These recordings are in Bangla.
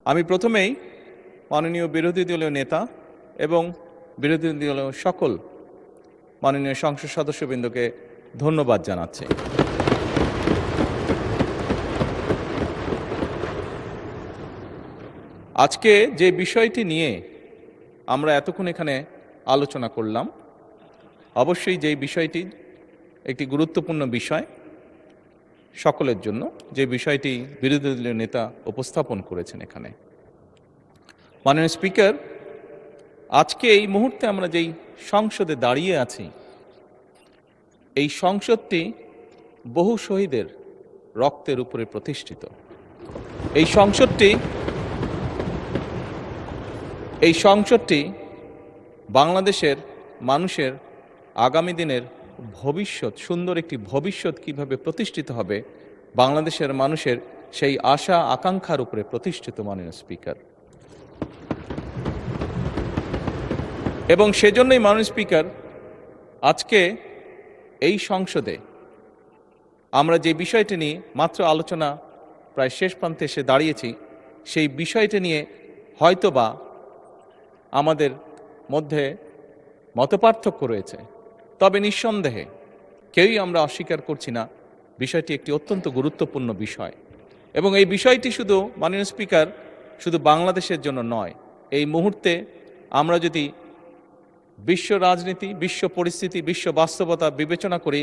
আমি প্রথমেই মাননীয় বিরোধী দলীয় নেতা এবং বিরোধী দলীয় সকল মাননীয় সংসদ সদস্যবৃন্দকে ধন্যবাদ জানাচ্ছি। আজকে যে বিষয়টি নিয়ে আমরা এতক্ষণ এখানে আলোচনা করলাম, অবশ্যই যেই বিষয়টি একটি গুরুত্বপূর্ণ বিষয় সকলের জন্য, যে বিষয়টি বিরোধী দলীয় নেতা উপস্থাপন করেছেন এখানে। মাননীয় স্পিকার, আজকে এই মুহূর্তে আমরা যেই সংসদে দাঁড়িয়ে আছি, এই সংসদটি বহু শহীদের রক্তের উপরে প্রতিষ্ঠিত। এই সংসদটি বাংলাদেশের মানুষের আগামী দিনের ভবিষ্যৎ, সুন্দর একটি ভবিষ্যৎ কিভাবে প্রতিষ্ঠিত হবে, বাংলাদেশের মানুষের সেই আশা আকাঙ্ক্ষার উপরে প্রতিষ্ঠিত। মাননীয় স্পিকার, এবং সেজন্যই মাননীয় স্পিকার, আজকে এই সংসদে আমরা যে বিষয়টি নিয়ে মাত্র আলোচনা প্রায় শেষ প্রান্তে এসে দাঁড়িয়েছি, সেই বিষয়টি নিয়ে হয়তোবা আমাদের মধ্যে মতপার্থক্য রয়েছে, তবে নিঃসন্দেহে কেউই আমরা অস্বীকার করছি না বিষয়টি একটি অত্যন্ত গুরুত্বপূর্ণ বিষয়। এবং এই বিষয়টি শুধু মাননীয় স্পিকার শুধু বাংলাদেশের জন্য নয়, এই মুহূর্তে আমরা যদি বিশ্ব রাজনীতি, বিশ্ব পরিস্থিতি, বিশ্ব বাস্তবতা বিবেচনা করি,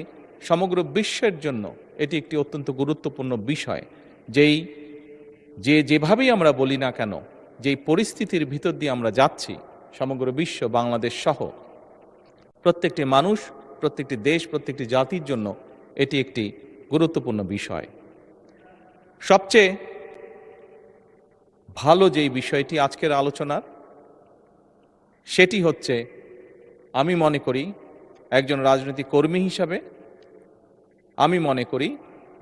সমগ্র বিশ্বের জন্য এটি একটি অত্যন্ত গুরুত্বপূর্ণ বিষয়। যেভাবেই আমরা বলি না কেন, যেই পরিস্থিতির ভিতর দিয়ে আমরা যাচ্ছি, সমগ্র বিশ্ব, বাংলাদেশ সহ প্রত্যেকটি মানুষ, প্রত্যেকটি দেশ, প্রত্যেকটি জাতির জন্য এটি একটি গুরুত্বপূর্ণ বিষয়। সবচেয়ে ভালো যেই বিষয়টি আজকের আলোচনার, সেটি হচ্ছে, আমি মনে করি একজন রাজনৈতিক কর্মী হিসাবে আমি মনে করি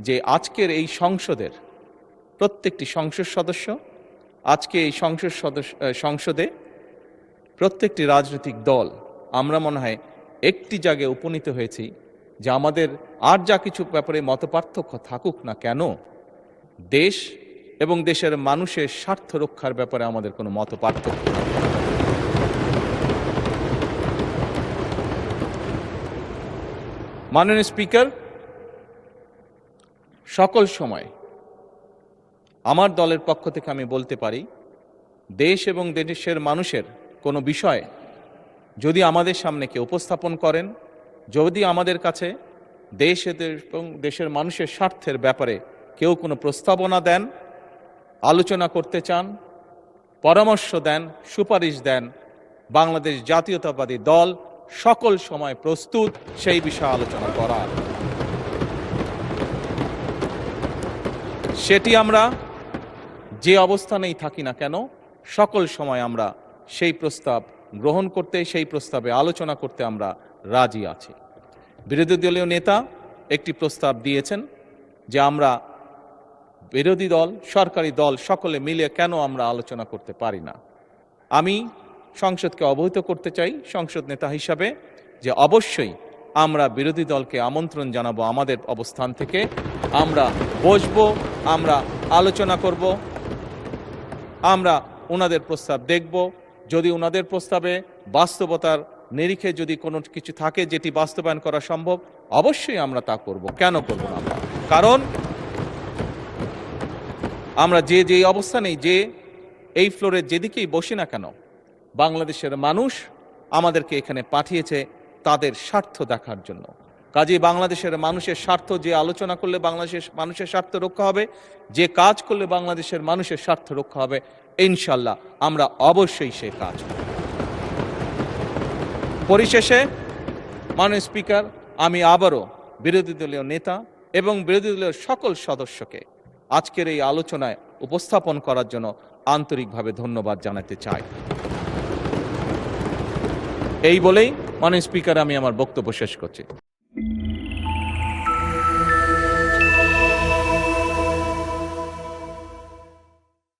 যে আজকের এই সংসদের প্রত্যেকটি সংসদ সদস্য, আজকে এই সংসদে প্রত্যেকটি রাজনৈতিক দল, আমরা মনে হয় একটি জায়গায় উপনীত হয়েছি যে আমাদের আর যা কিছু ব্যাপারে মতপার্থক্য থাকুক না কেন, দেশ এবং দেশের মানুষের স্বার্থ রক্ষার ব্যাপারে আমাদের কোনো মতপার্থক্য নেই। মাননীয় স্পিকার, সকল সময় আমার দলের পক্ষ থেকে আমি বলতে পারি, দেশ এবং দেশের মানুষের কোনো বিষয় যদি আমাদের সামনে কেউ উপস্থাপন করেন, যদি আমাদের কাছে দেশ এবং দেশের মানুষের স্বার্থের ব্যাপারে কেউ কোনো প্রস্তাবনা দেন, আলোচনা করতে চান, পরামর্শ দেন, সুপারিশ দেন, বাংলাদেশ জাতীয়তাবাদী দল সকল সময় প্রস্তুত সেই বিষয়ে আলোচনা করার। সেটি আমরা যে অবস্থানেই থাকি না কেন, সকল সময় আমরা সেই প্রস্তাব গ্রহণ করতে, সেই প্রস্তাবে আলোচনা করতে আমরা রাজি আছি। বিরোধী দলীয় নেতা একটি প্রস্তাব দিয়েছেন যে আমরা বিরোধী দল, সরকারি দল সকলে মিলে কেন আমরা আলোচনা করতে পারি না। আমি সংসদকে অবহিত করতে চাই সংসদ নেতা হিসাবে যে অবশ্যই আমরা বিরোধী দলকে আমন্ত্রণ জানাবো, আমাদের অবস্থান থেকে আমরা বসবো, আমরা আলোচনা করব, আমরা ওনাদের প্রস্তাব দেখব। যদি ওনাদের প্রস্তাবে বাস্তবতার নিরিখে যদি কোনো কিছু থাকে যেটি বাস্তবায়ন করা সম্ভব, অবশ্যই আমরা তা করব। কেন করব না? কারণ আমরা যে অবস্থানেই, যে এই ফ্লোরের যেদিকেই বসি না কেন, বাংলাদেশের মানুষ আমাদেরকে এখানে পাঠিয়েছে তাদের স্বার্থ দেখার জন্য। কাজেই বাংলাদেশের মানুষের স্বার্থ, যে আলোচনা করলে বাংলাদেশের মানুষের স্বার্থ রক্ষা হবে, যে কাজ করলে বাংলাদেশের মানুষের স্বার্থ রক্ষা হবে, ইনশাল্লাহ আমরা অবশ্যই সেই কাজ করব। পরিশেষে মাননীয় স্পিকার, আমি আবারও বিরোধী দলীয় নেতা এবং বিরোধী দলীয় সকল সদস্যকে আজকের এই আলোচনায় উপস্থাপন করার জন্য আন্তরিকভাবে ধন্যবাদ জানাতে চাই। এই বলেই মাননীয় স্পিকার, আমি আমার বক্তব্য শেষ করছি।